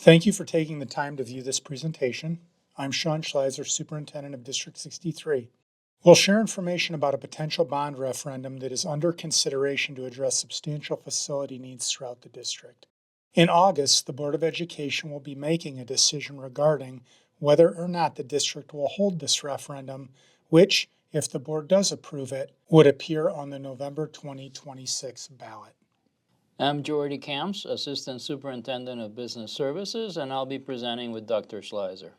Thank you for taking the time to view this presentation. I'm Sean Schleiser, Superintendent of District 63. We'll share information about a potential bond referendum that is under consideration to address substantial facility needs throughout the district. In August, the Board of Education will be making a decision regarding whether or not the district will hold this referendum, which, if the board does approve it, would appear on the November 2026 ballot. I'm Jordy Camps, Assistant Superintendent of Business Services, and I'll be presenting with Dr. Schleiser.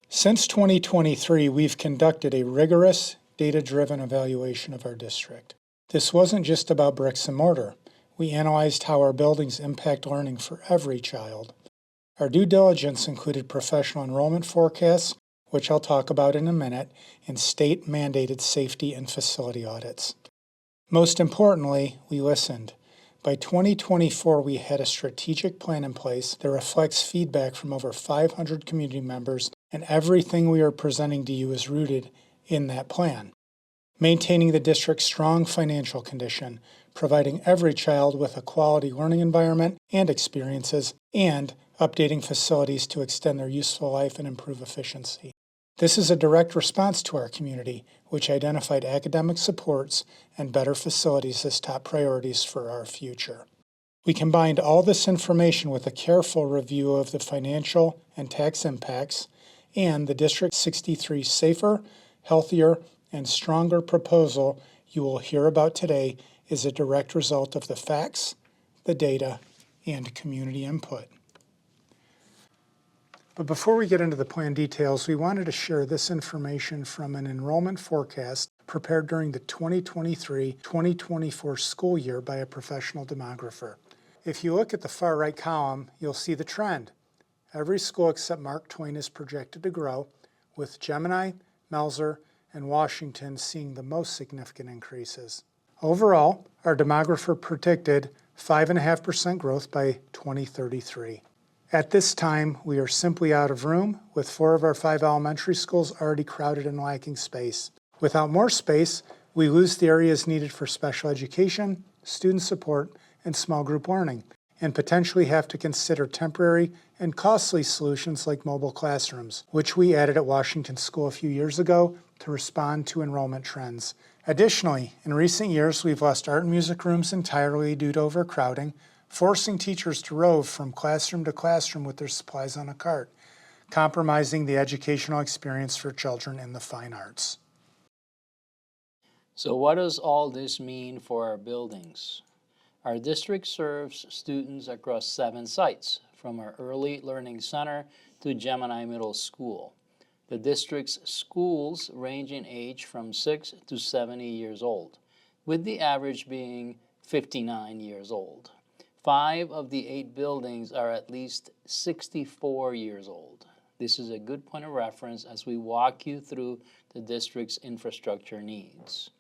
Since 2023, we've conducted a rigorous, data-driven evaluation of our district. This wasn't just about bricks and mortar. We analyzed how our buildings impact learning for every child. Our due diligence included professional enrollment forecasts, which I'll talk about in a minute, and state-mandated safety and facility audits. Most importantly, we listened. By 2024, we had a strategic plan in place that reflects feedback from over 500 community members, and everything we are presenting to you is rooted in that plan. Maintaining the district's strong financial condition, providing every child with a quality learning environment and experiences, and updating facilities to extend their useful life and improve efficiency. This is a direct response to our community, which identified academic supports and better facilities as top priorities for our future. We combined all this information with a careful review of the financial and tax impacts, and the District 63 safer, healthier, and stronger proposal you will hear about today is a direct result of the facts, the data, and community input. But before we get into the plan details, we wanted to share this information from an enrollment forecast prepared during the 2023-2024 school year by a professional demographer. If you look at the far right column, you'll see the trend. Every school except Mark Twain is projected to grow, with Gemini, Melzer, and Washington seeing the most significant increases. Overall, our demographer predicted 5.5% growth by 2033. At this time, we are simply out of room, with 4 of our 5 elementary schools already crowded and lacking space. Without more space, we lose the areas needed for special education, student support, and small group learning, and potentially have to consider temporary and costly solutions like mobile classrooms, which we added at Washington School a few years ago to respond to enrollment trends. Additionally, in recent years, we've lost art and music rooms entirely due to overcrowding, forcing teachers to rove from classroom to classroom with their supplies on a cart, compromising the educational experience for children in the fine arts. So what does all this mean for our buildings? Our district serves students across 7 sites, from our Early Learning Center to Gemini Middle School. The district's schools range in age from 6 to 70 years old, with the average being 59 years old. 5 of the 8 buildings are at least 64 years old. This is a good point of reference as we walk you through the district's infrastructure needs.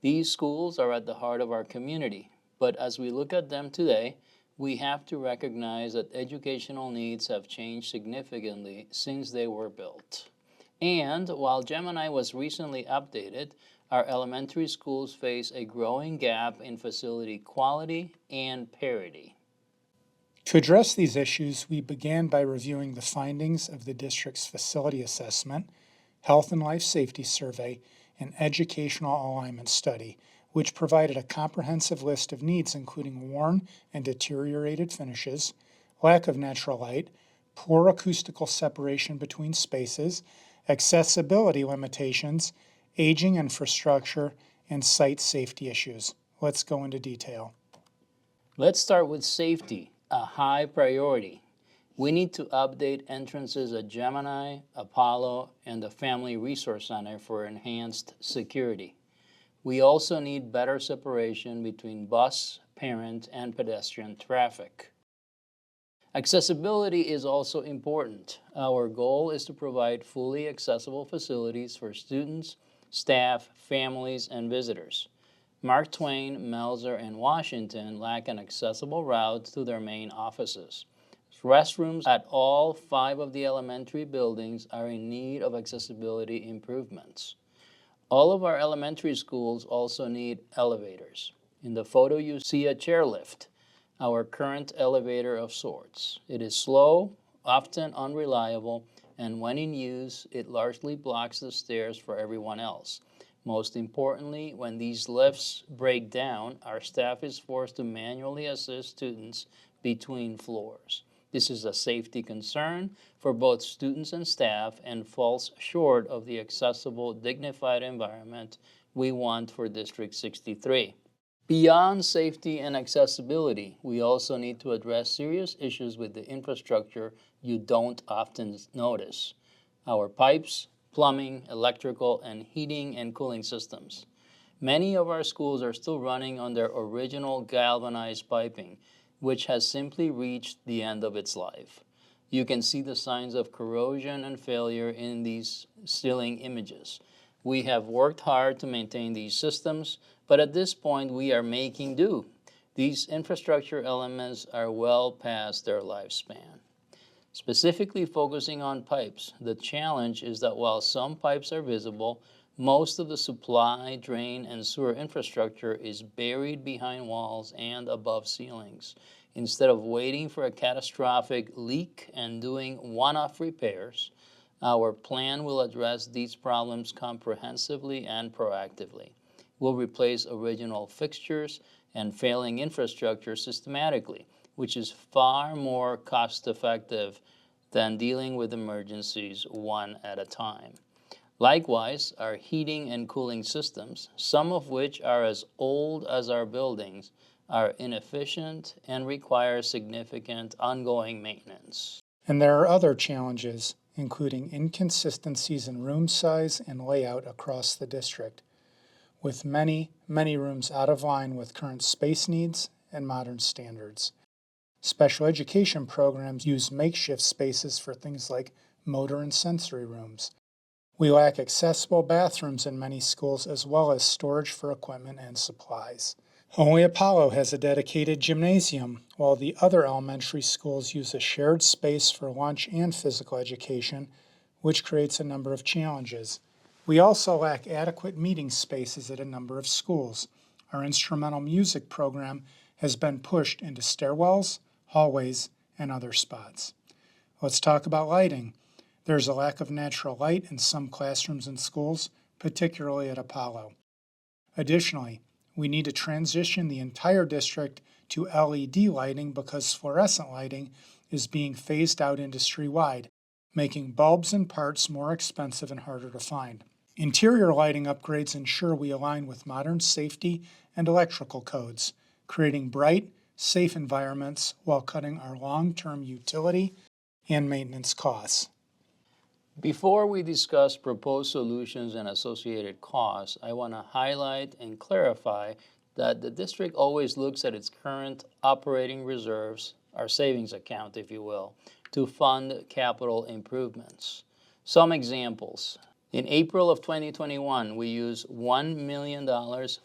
These schools are at the heart of our community, but as we look at them today, we have to recognize that educational needs have changed significantly since they were built. And while Gemini was recently updated, our elementary schools face a growing gap in facility quality and parity. To address these issues, we began by reviewing the findings of the district's facility assessment, health and life safety survey, and educational alignment study, which provided a comprehensive list of needs including worn and deteriorated finishes, lack of natural light, poor acoustical separation between spaces, accessibility limitations, aging infrastructure, and site safety issues. Let's go into detail. Let's start with safety, a high priority. We need to update entrances at Gemini, Apollo, and the Family Resource Center for enhanced security. We also need better separation between bus, parent, and pedestrian traffic. Accessibility is also important. Our goal is to provide fully accessible facilities for students, staff, families, and visitors. Mark Twain, Melzer, and Washington lack an accessible route to their main offices. Restrooms at all 5 of the elementary buildings are in need of accessibility improvements. All of our elementary schools also need elevators. In the photo you see a chairlift, our current elevator of sorts. It is slow, often unreliable, and when in use, it largely blocks the stairs for everyone else. Most importantly, when these lifts break down, our staff is forced to manually assist students between floors. This is a safety concern for both students and staff and falls short of the accessible, dignified environment we want for District 63. Beyond safety and accessibility, we also need to address serious issues with the infrastructure you don't often notice. Our pipes, plumbing, electrical, and heating and cooling systems. Many of our schools are still running on their original galvanized piping, which has simply reached the end of its life. You can see the signs of corrosion and failure in these ceiling images. We have worked hard to maintain these systems, but at this point we are making do. These infrastructure elements are well past their lifespan. Specifically focusing on pipes, the challenge is that while some pipes are visible, most of the supply, drain, and sewer infrastructure is buried behind walls and above ceilings. Instead of waiting for a catastrophic leak and doing one-off repairs, our plan will address these problems comprehensively and proactively. We'll replace original fixtures and failing infrastructure systematically, which is far more cost-effective than dealing with emergencies one at a time. Likewise, our heating and cooling systems, some of which are as old as our buildings, are inefficient and require significant ongoing maintenance. And there are other challenges, including inconsistencies in room size and layout across the district, with many rooms out of line with current space needs and modern standards. Special education programs use makeshift spaces for things like motor and sensory rooms. We lack accessible bathrooms in many schools as well as storage for equipment and supplies. Only Apollo has a dedicated gymnasium, while the other elementary schools use a shared space for lunch and physical education, which creates a number of challenges. We also lack adequate meeting spaces at a number of schools. Our instrumental music program has been pushed into stairwells, hallways, and other spots. Let's talk about lighting. There's a lack of natural light in some classrooms and schools, particularly at Apollo. Additionally, we need to transition the entire district to LED lighting because fluorescent lighting is being phased out industry-wide, making bulbs and parts more expensive and harder to find. Interior lighting upgrades ensure we align with modern safety and electrical codes, creating bright, safe environments while cutting our long-term utility and maintenance costs. Before we discuss proposed solutions and associated costs, I want to highlight and clarify that the district always looks at its current operating reserves, our savings account, if you will, to fund capital improvements. Some examples. In April of 2021, we used $1 million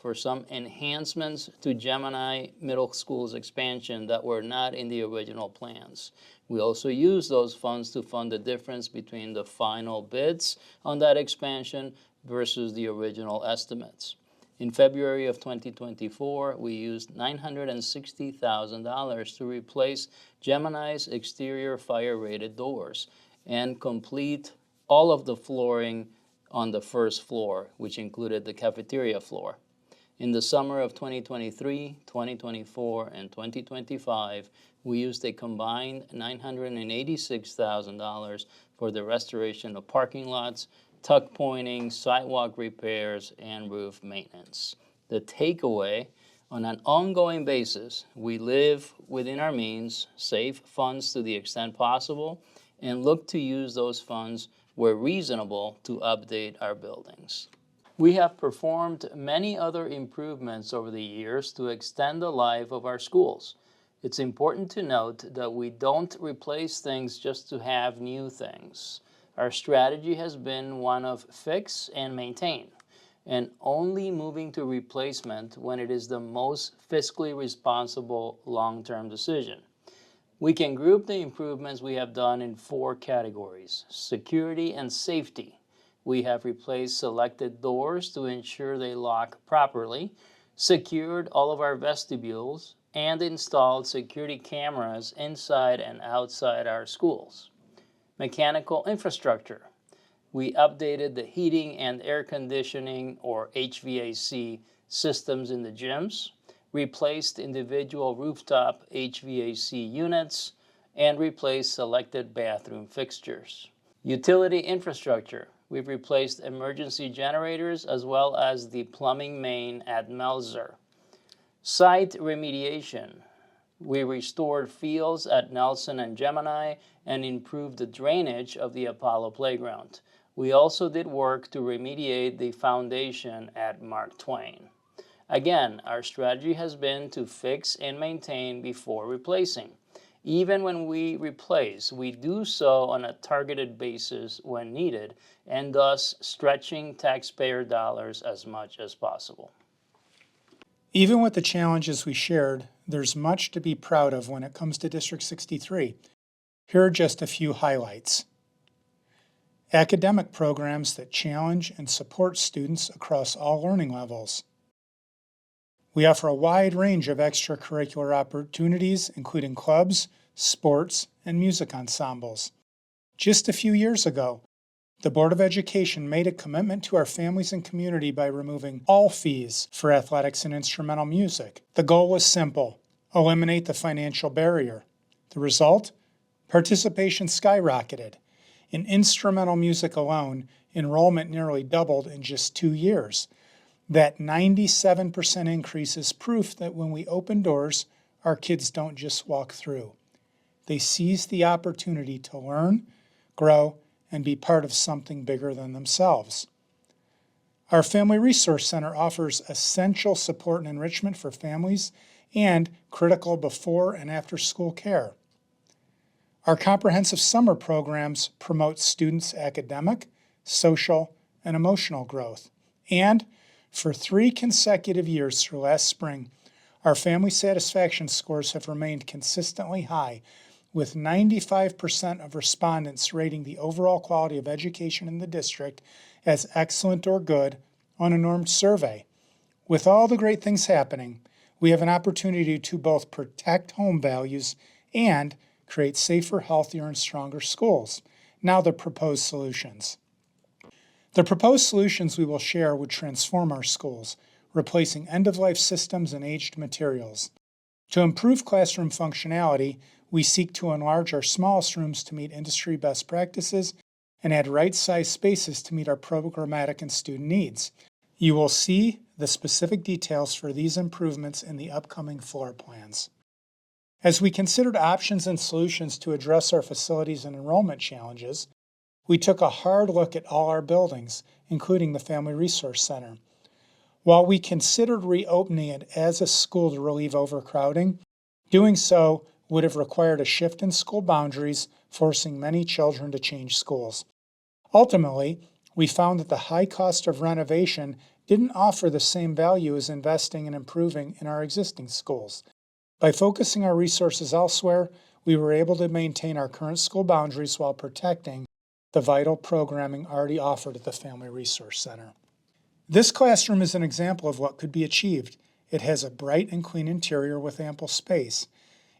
for some enhancements to Gemini Middle School's expansion that were not in the original plans. We also used those funds to fund the difference between the final bids on that expansion versus the original estimates. In February of 2024, we used $960,000 to replace Gemini's exterior fire-rated doors and complete all of the flooring on the first floor, which included the cafeteria floor. In the summer of 2023, 2024, and 2025, we used a combined $986,000 for the restoration of parking lots, tuck pointing, sidewalk repairs, and roof maintenance. The takeaway, on an ongoing basis, we live within our means, save funds to the extent possible, and look to use those funds where reasonable to update our buildings. We have performed many other improvements over the years to extend the life of our schools. It's important to note that we don't replace things just to have new things. Our strategy has been one of fix and maintain, and only moving to replacement when it is the most fiscally responsible long-term decision. We can group the improvements we have done in 4 categories: security and safety. We have replaced selected doors to ensure they lock properly, secured all of our vestibules, and installed security cameras inside and outside our schools. Mechanical infrastructure. We updated the heating and air conditioning, or HVAC, systems in the gyms, replaced individual rooftop HVAC units, and replaced selected bathroom fixtures. Utility infrastructure. We've replaced emergency generators as well as the plumbing main at Melzer. Site remediation. We restored fields at Nelson and Gemini and improved the drainage of the Apollo playground. We also did work to remediate the foundation at Mark Twain. Again, our strategy has been to fix and maintain before replacing. Even when we replace, we do so on a targeted basis when needed, and thus stretching taxpayer dollars as much as possible. Even with the challenges we shared, there's much to be proud of when it comes to District 63. Here are just a few highlights. Academic programs that challenge and support students across all learning levels. We offer a wide range of extracurricular opportunities, including clubs, sports, and music ensembles. Just a few years ago, the Board of Education made a commitment to our families and community by removing all fees for athletics and instrumental music. The goal was simple: eliminate the financial barrier. The result? Participation skyrocketed. In instrumental music alone, enrollment nearly doubled in just 2 years. That 97% increase is proof that when we open doors, our kids don't just walk through. They seize the opportunity to learn, grow, and be part of something bigger than themselves. Our Family Resource Center offers essential support and enrichment for families and critical before and after school care. Our comprehensive summer programs promote students' academic, social, and emotional growth. And for 3 consecutive years through last spring, our family satisfaction scores have remained consistently high, with 95% of respondents rating the overall quality of education in the district as excellent or good on a normed survey. With all the great things happening, we have an opportunity to both protect home values and create safer, healthier, and stronger schools. Now the proposed solutions. The proposed solutions we will share would transform our schools, replacing end-of-life systems and aged materials. To improve classroom functionality, we seek to enlarge our smallest rooms to meet industry best practices and add right-sized spaces to meet our programmatic and student needs. You will see the specific details for these improvements in the upcoming floor plans. As we considered options and solutions to address our facilities and enrollment challenges, we took a hard look at all our buildings, including the Family Resource Center. While we considered reopening it as a school to relieve overcrowding, doing so would have required a shift in school boundaries, forcing many children to change schools. Ultimately, we found that the high cost of renovation didn't offer the same value as investing and improving in our existing schools. By focusing our resources elsewhere, we were able to maintain our current school boundaries while protecting the vital programming already offered at the Family Resource Center. This classroom is an example of what could be achieved. It has a bright and clean interior with ample space.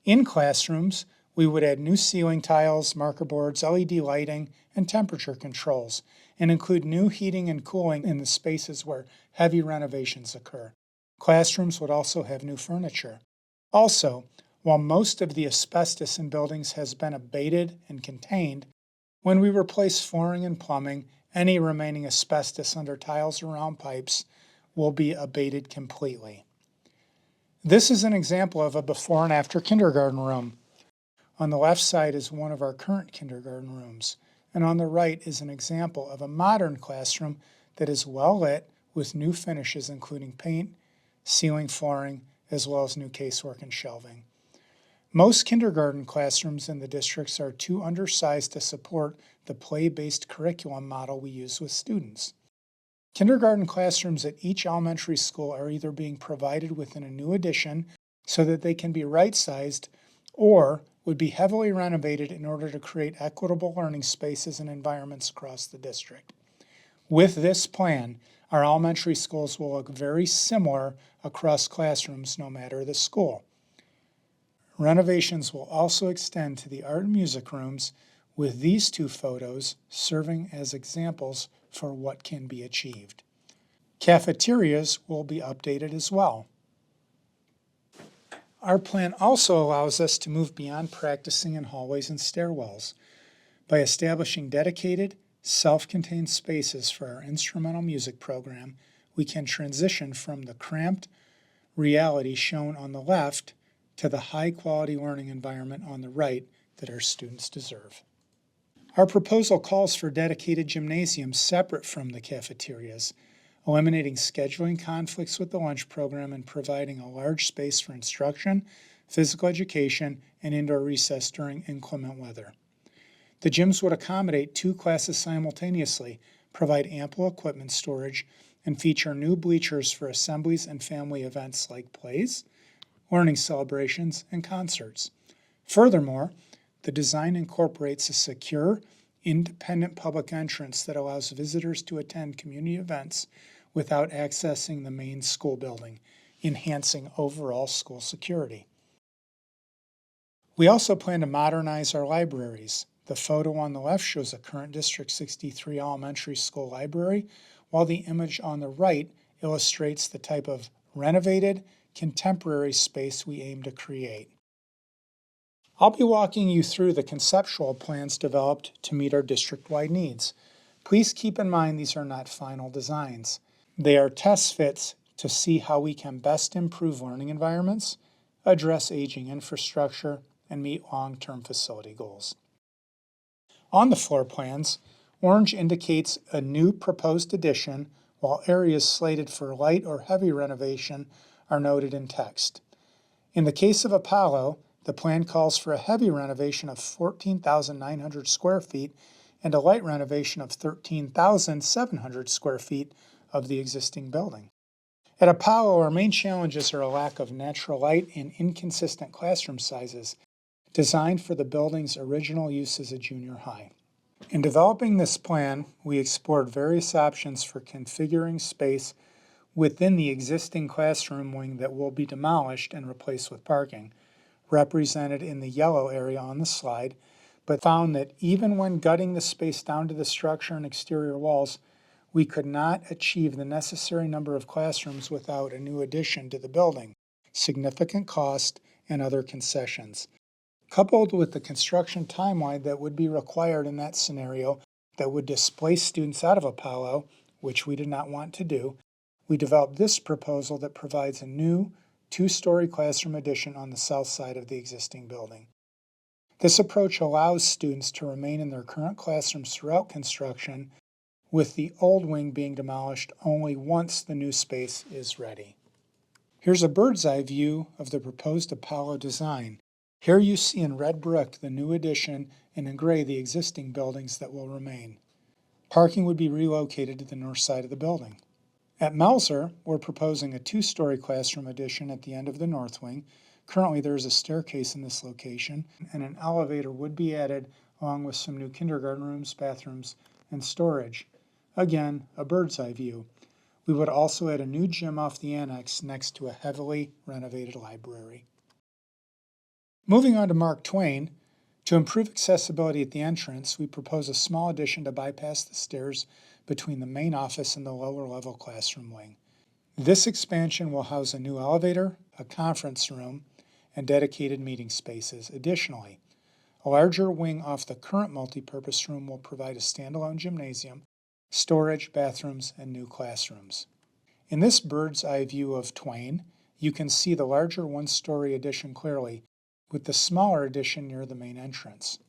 In classrooms, we would add new ceiling tiles, marker boards, LED lighting, and temperature controls, and include new heating and cooling in the spaces where heavy renovations occur. Classrooms would also have new furniture. Also, while most of the asbestos in buildings has been abated and contained, when we replace flooring and plumbing, any remaining asbestos under tiles or round pipes will be abated completely. This is an example of a before and after kindergarten room. On the left side is one of our current kindergarten rooms, and on the right is an example of a modern classroom that is well lit with new finishes including paint, ceiling flooring, as well as new casework and shelving. Most kindergarten classrooms in the districts are too undersized to support the play-based curriculum model we use with students. Kindergarten classrooms at each elementary school are either being provided within a new addition so that they can be right-sized, or would be heavily renovated in order to create equitable learning spaces and environments across the district. With this plan, our elementary schools will look very similar across classrooms no matter the school. Renovations will also extend to the art and music rooms, with these two photos serving as examples for what can be achieved. Cafeterias will be updated as well. Our plan also allows us to move beyond practicing in hallways and stairwells. By establishing dedicated, self-contained spaces for our instrumental music program, we can transition from the cramped reality shown on the left to the high-quality learning environment on the right that our students deserve. Our proposal calls for dedicated gymnasiums separate from the cafeterias, eliminating scheduling conflicts with the lunch program and providing a large space for instruction, physical education, and indoor recess during inclement weather. The gyms would accommodate 2 classes simultaneously, provide ample equipment storage, and feature new bleachers for assemblies and family events like plays, learning celebrations, and concerts. Furthermore, the design incorporates a secure, independent public entrance that allows visitors to attend community events without accessing the main school building, enhancing overall school security. We also plan to modernize our libraries. The photo on the left shows a current District 63 elementary school library, while the image on the right illustrates the type of renovated, contemporary space we aim to create. I'll be walking you through the conceptual plans developed to meet our district-wide needs. Please keep in mind these are not final designs. They are test fits to see how we can best improve learning environments, address aging infrastructure, and meet long-term facility goals. On the floor plans, orange indicates a new proposed addition, while areas slated for light or heavy renovation are noted in text. In the case of Apollo, the plan calls for a heavy renovation of 14,900 square feet and a light renovation of 13,700 square feet of the existing building. At Apollo, our main challenges are a lack of natural light and inconsistent classroom sizes, designed for the building's original use as a junior high. In developing this plan, we explored various options for configuring space within the existing classroom wing that will be demolished and replaced with parking, represented in the yellow area on the slide, but found that even when gutting the space down to the structure and exterior walls, we could not achieve the necessary number of classrooms without a new addition to the building, significant cost, and other concessions. Coupled with the construction timeline that would be required in that scenario that would displace students out of Apollo, which we did not want to do, we developed this proposal that provides a new 2-story classroom addition on the south side of the existing building. This approach allows students to remain in their current classrooms throughout construction, with the old wing being demolished only once the new space is ready. Here's a bird's eye view of the proposed Apollo design. Here you see in red brick the new addition and in gray the existing buildings that will remain. Parking would be relocated to the north side of the building. At Melzer, we're proposing a 2-story classroom addition at the end of the north wing. Currently, there is a staircase in this location, and an elevator would be added along with some new kindergarten rooms, bathrooms, and storage. Again, a bird's eye view. We would also add a new gym off the annex next to a heavily renovated library. Moving on to Mark Twain, to improve accessibility at the entrance, we propose a small addition to bypass the stairs between the main office and the lower level classroom wing. This expansion will house a new elevator, a conference room, and dedicated meeting spaces. Additionally, a larger wing off the current multipurpose room will provide a standalone gymnasium, storage, bathrooms, and new classrooms. In this bird's eye view of Twain, you can see the larger 1-story addition clearly, with the smaller addition near the main entrance.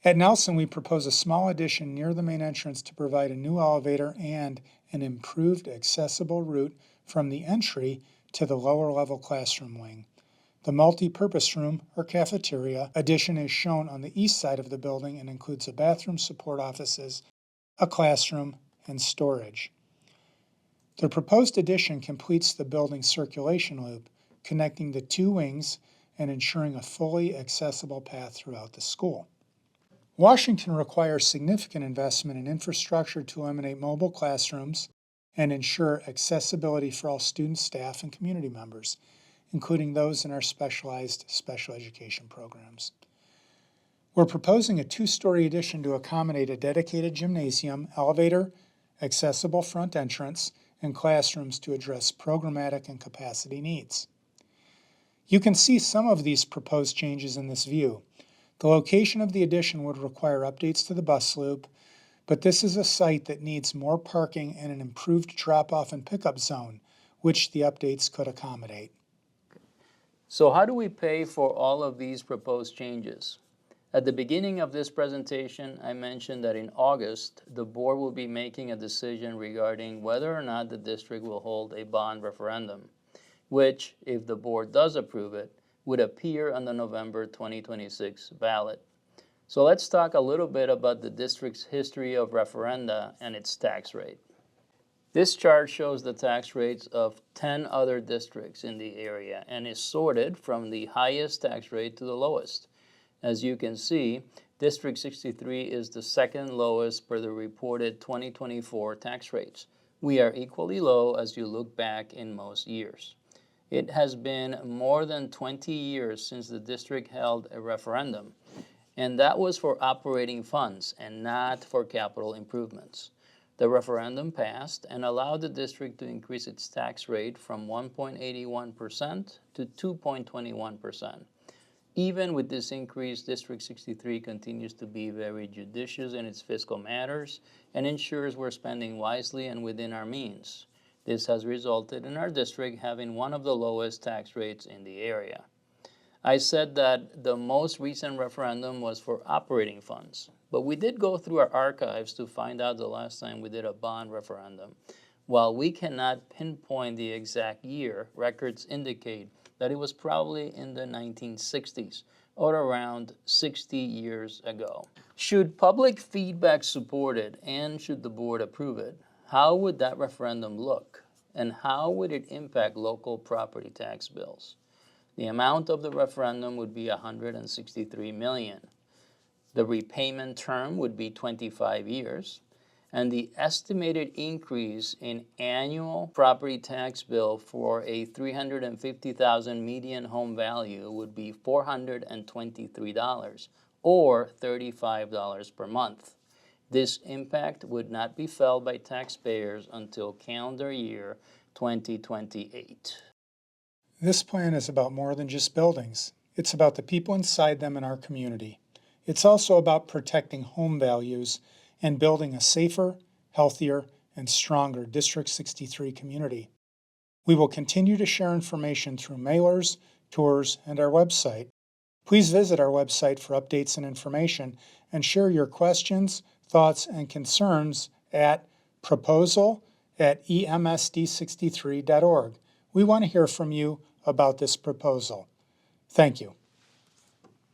At Nelson, we propose a small addition near the main entrance to provide a new elevator and an improved accessible route from the entry to the lower level classroom wing. The multi-purpose room, or cafeteria, addition is shown on the east side of the building and includes a bathroom, support offices, a classroom, and storage. The proposed addition completes the building's circulation loop, connecting the 2 wings and ensuring a fully accessible path throughout the school. Washington requires significant investment in infrastructure to eliminate mobile classrooms and ensure accessibility for all students, staff, and community members. including those in our specialized special education programs. We're proposing a 2-story addition to accommodate a dedicated gymnasium, elevator, accessible front entrance, and classrooms to address programmatic and capacity needs. You can see some of these proposed changes in this view. The location of the addition would require updates to the bus loop, but this is a site that needs more parking and an improved drop-off and pickup zone, which the updates could accommodate. So how do we pay for all of these proposed changes? At the beginning of this presentation, I mentioned that in August, the board will be making a decision regarding whether or not the district will hold a bond referendum, which, if the board does approve it, would appear on the November 2026 ballot. So let's talk a little bit about the district's history of referenda and its tax rate. This chart shows the tax rates of 10 other districts in the area and is sorted from the highest tax rate to the lowest. As you can see, District 63 is the second lowest per the reported 2024 tax rates. We are equally low as you look back in most years. It has been more than 20 years since the district held a referendum, and that was for operating funds and not for capital improvements. The referendum passed and allowed the district to increase its tax rate from 1.81% to 2.21%. Even with this increase, District 63 continues to be very judicious in its fiscal matters and ensures we're spending wisely and within our means. This has resulted in our district having one of the lowest tax rates in the area. I said that the most recent referendum was for operating funds, but we did go through our archives to find out the last time we did a bond referendum. While we cannot pinpoint the exact year, records indicate that it was probably in the 1960s or around 60 years ago. Should public feedback support it and should the board approve it, how would that referendum look, and how would it impact local property tax bills? The amount of the referendum would be $163 million. The repayment term would be 25 years, and the estimated increase in annual property tax bill for a $350,000 median home value would be $423, or $35 per month. This impact would not be felt by taxpayers until calendar year 2028. This plan is about more than just buildings. It's about the people inside them in our community. It's also about protecting home values and building a safer, healthier, and stronger District 63 community. We will continue to share information through mailers, tours, and our website. Please visit our website for updates and information and share your questions, thoughts, and concerns at proposal@emsd63.org. We want to hear from you about this proposal. Thank you.